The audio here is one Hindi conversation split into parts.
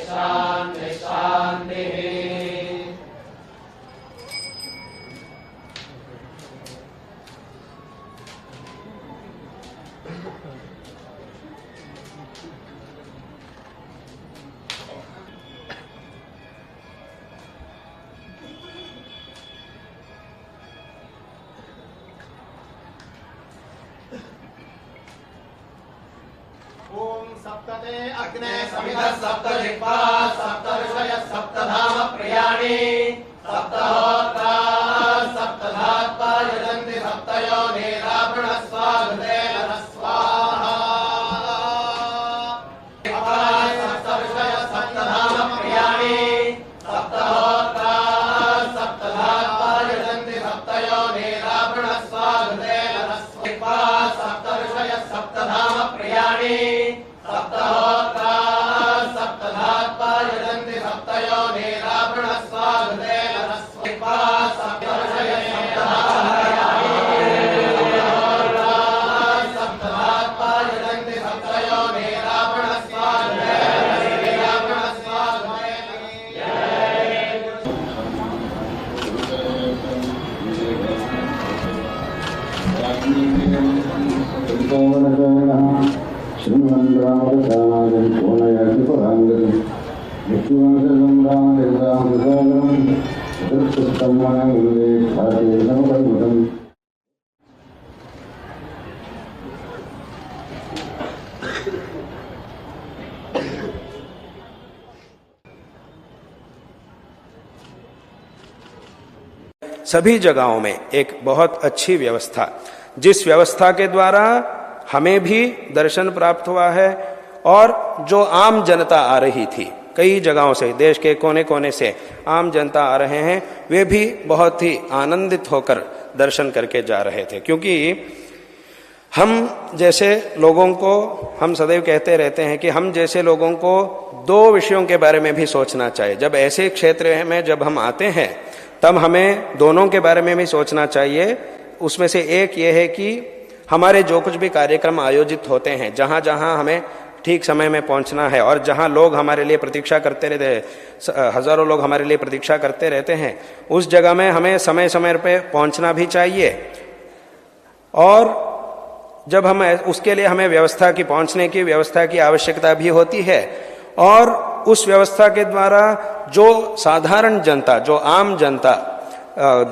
शांति शांति। ओम सप्तते अग्ने समिधः सप्तजिह्वाः सप्तऋषयः सप्तधाम प्रियाणि सप्तहोत्राः सप्तधात्वा यजन्ति सप्तयो नीरावृणस्वाधुतेन स्वाहा। सप्तऋषयः सप्तधाम प्रियाणि सप्तहोत्राः सप्तधात्वा यजन्ति सप्तयो नीरावृणस्वाधुतेन स्वाहा। सप्तऋषयः सप्तधाम प्रियाणि सप्तहोत्राः सप्तधात्वा यजन्ति सप्तयो नीरावृणस्वाधुतेन स्वाहा। सप्तऋषयः सप्तधात्वा यजन्ति सप्तयो सभी जगहों में एक बहुत अच्छी व्यवस्था, जिस व्यवस्था के द्वारा हमें भी दर्शन प्राप्त हुआ है और जो आम जनता आ रही थी कई जगहों से, देश के कोने कोने से आम जनता आ रहे हैं, वे भी बहुत ही आनंदित होकर दर्शन करके जा रहे थे। क्योंकि हम जैसे लोगों को, हम सदैव कहते रहते हैं कि हम जैसे लोगों को दो विषयों के बारे में भी सोचना चाहिए। जब ऐसे क्षेत्र में जब हम आते हैं तब हमें दोनों के बारे में भी सोचना चाहिए। उसमें से एक ये है कि हमारे जो कुछ भी कार्यक्रम आयोजित होते हैं, जहाँ जहाँ हमें ठीक समय में पहुँचना है और जहाँ लोग हमारे लिए प्रतीक्षा करते रहते हैं, हजारों लोग हमारे लिए प्रतीक्षा करते रहते हैं, उस जगह में हमें समय समय पे पहुँचना भी चाहिए। और जब हम उसके लिए हमें व्यवस्था की, पहुँचने की व्यवस्था की आवश्यकता भी होती है। और उस व्यवस्था के द्वारा जो साधारण जनता, जो आम जनता,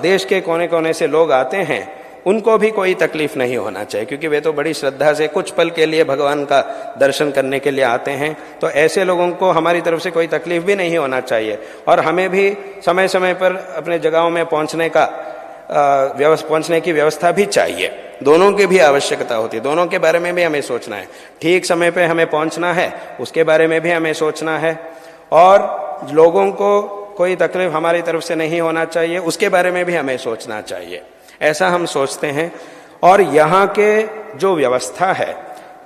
देश के कोने कोने से लोग आते हैं, उनको भी कोई तकलीफ नहीं होना चाहिए। क्योंकि वे तो बड़ी श्रद्धा से कुछ पल के लिए भगवान का दर्शन करने के लिए आते हैं, तो ऐसे लोगों को हमारी तरफ से कोई तकलीफ भी नहीं होना चाहिए। और हमें भी समय समय पर अपने जगहों में पहुंचने की व्यवस्था भी चाहिए। दोनों की भी आवश्यकता होती है, दोनों के बारे में भी हमें सोचना है। ठीक समय पे हमें पहुंचना है, उसके बारे में भी हमें सोचना है। और लोगों को कोई तकलीफ हमारी तरफ से नहीं होना चाहिए, उसके बारे में भी हमें सोचना चाहिए। ऐसा हम सोचते हैं। और यहाँ के जो व्यवस्था है,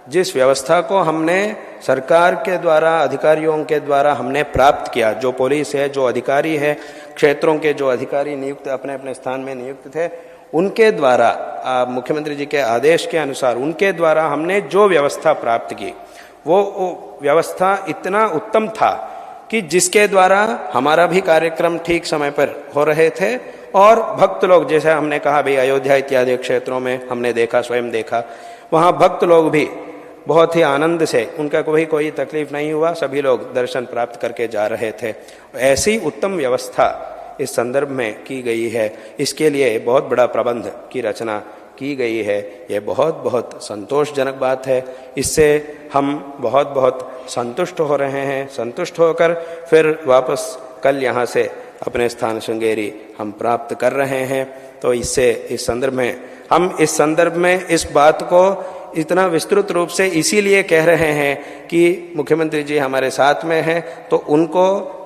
जिस व्यवस्था को हमने सरकार के द्वारा, अधिकारियों के द्वारा हमने प्राप्त किया, जो पुलिस है, जो अधिकारी है, क्षेत्रों के जो अधिकारी नियुक्त अपने अपने स्थान में नियुक्त थे, उनके द्वारा, मुख्यमंत्री जी के आदेश के अनुसार उनके द्वारा हमने जो व्यवस्था प्राप्त की, वो व्यवस्था इतना उत्तम था कि जिसके द्वारा हमारा भी कार्यक्रम ठीक समय पर हो रहे थे। और भक्त लोग, जैसे हमने कहा भाई अयोध्या इत्यादि क्षेत्रों में हमने देखा, स्वयं देखा, वहाँ भक्त लोग भी बहुत ही आनंद से, उनका कोई तकलीफ नहीं हुआ, सभी लोग दर्शन प्राप्त करके जा रहे थे। ऐसी उत्तम व्यवस्था इस संदर्भ में की गई है। इसके लिए बहुत बड़ा प्रबंध की रचना की गई है। ये बहुत बहुत संतोषजनक बात है। इससे हम बहुत बहुत संतुष्ट हो रहे हैं। संतुष्ट होकर फिर वापस कल यहाँ से अपने स्थान श्रृंगेरी हम प्राप्त कर रहे हैं। तो इससे इस संदर्भ में इस बात को इतना विस्तृत रूप से इसीलिए कह रहे हैं कि मुख्यमंत्री जी हमारे साथ में हैं, तो उनको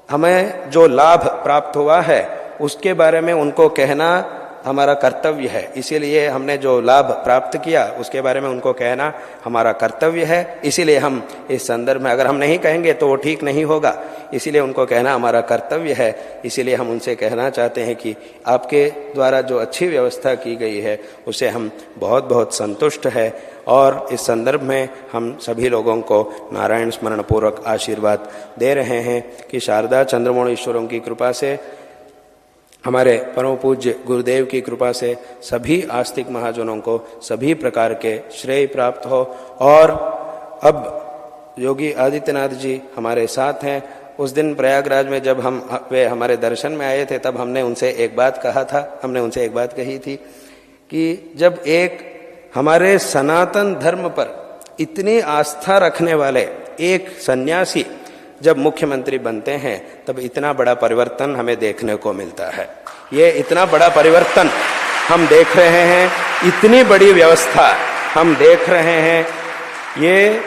हमें जो लाभ प्राप्त हुआ है उसके बारे में उनको कहना हमारा कर्तव्य है। इसीलिए हमने जो लाभ प्राप्त किया उसके बारे में उनको कहना हमारा कर्तव्य है। इसीलिए हम इस संदर्भ में, अगर हम नहीं कहेंगे तो वो ठीक नहीं होगा। इसीलिए उनको कहना हमारा कर्तव्य है। इसीलिए हम उनसे कहना चाहते हैं कि आपके द्वारा जो अच्छी व्यवस्था की गई है उसे हम बहुत बहुत संतुष्ट है। और इस संदर्भ में हम सभी लोगों को नारायण स्मरण पूर्वक आशीर्वाद दे रहे हैं कि शारदा चंद्रमौली ईश्वरों की कृपा से, हमारे परम पूज्य गुरुदेव की कृपा से सभी आस्तिक महाजनों को सभी प्रकार के श्रेय प्राप्त हो। और अब योगी आदित्यनाथ जी हमारे साथ हैं। उस दिन प्रयागराज में जब वे हमारे दर्शन में आए थे तब हमने उनसे एक बात कही थी कि जब एक हमारे सनातन धर्म पर इतनी आस्था रखने वाले एक सन्यासी जब मुख्यमंत्री बनते हैं तब इतना बड़ा परिवर्तन हमें देखने को मिलता है। ये इतना बड़ा परिवर्तन हम देख रहे हैं, इतनी बड़ी व्यवस्था हम देख रहे हैं, ये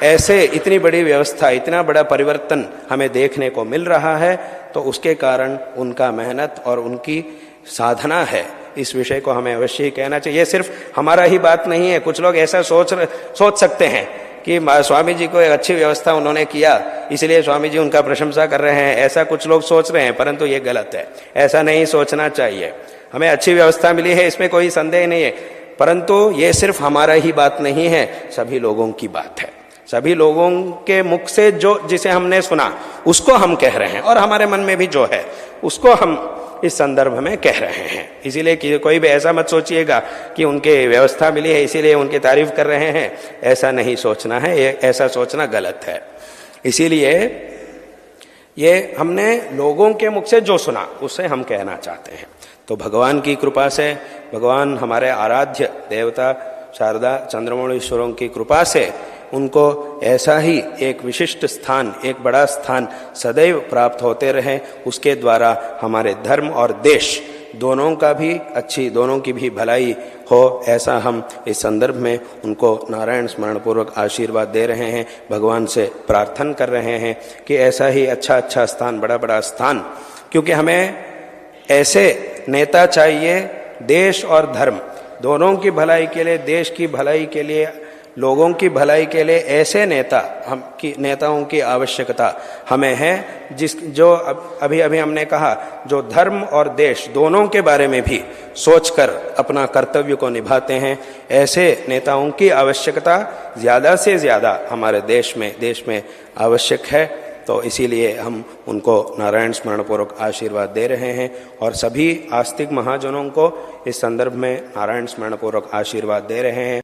ऐसे इतनी बड़ी व्यवस्था, इतना बड़ा परिवर्तन हमें देखने को मिल रहा है। तो उसके कारण उनका मेहनत और उनकी साधना है। इस विषय को हमें अवश्य ही कहना चाहिए। ये सिर्फ हमारा ही बात नहीं है। कुछ लोग ऐसा सोच सकते हैं कि स्वामी जी को एक अच्छी व्यवस्था उन्होंने किया इसलिए स्वामी जी उनका प्रशंसा कर रहे हैं, ऐसा कुछ लोग सोच रहे हैं, परंतु ये गलत है। ऐसा नहीं सोचना चाहिए। हमें अच्छी व्यवस्था मिली है, इसमें कोई संदेह नहीं है, परंतु ये सिर्फ हमारा ही बात नहीं है, सभी लोगों की बात है। सभी लोगों के मुख से जो जिसे हमने सुना उसको हम कह रहे हैं और हमारे मन में भी जो है उसको हम इस संदर्भ में कह रहे हैं। इसीलिए कि कोई भी ऐसा मत सोचिएगा कि उनके व्यवस्था मिली है इसीलिए उनकी तारीफ कर रहे हैं, ऐसा नहीं सोचना है, ऐसा सोचना गलत है। इसीलिए ये हमने लोगों के मुख से जो सुना उससे हम कहना चाहते हैं। तो भगवान की कृपा से, भगवान हमारे आराध्य देवता शारदा चंद्रमौली ईश्वरों की कृपा से उनको ऐसा ही एक विशिष्ट स्थान, एक बड़ा स्थान सदैव प्राप्त होते रहे। उसके द्वारा हमारे धर्म और देश दोनों का भी दोनों की भी भलाई हो, ऐसा हम इस संदर्भ में उनको नारायण स्मरण पूर्वक आशीर्वाद दे रहे हैं। भगवान से प्रार्थना कर रहे हैं कि ऐसा ही अच्छा स्थान, बड़ा स्थान, क्योंकि हमें ऐसे नेता चाहिए देश और धर्म दोनों की भलाई के लिए, देश की भलाई के लिए, लोगों की भलाई के लिए ऐसे नेताओं की आवश्यकता हमें है जो अभी हमने कहा, जो धर्म और देश दोनों के बारे में भी सोचकर अपना कर्तव्य को निभाते हैं। ऐसे नेताओं की आवश्यकता ज्यादा से ज्यादा हमारे देश में आवश्यक है। तो इसीलिए हम उनको नारायण स्मरण पूर्वक आशीर्वाद दे रहे हैं और सभी आस्तिक महाजनों को इस संदर्भ में नारायण स्मरण पूर्वक आशीर्वाद दे रहे हैं।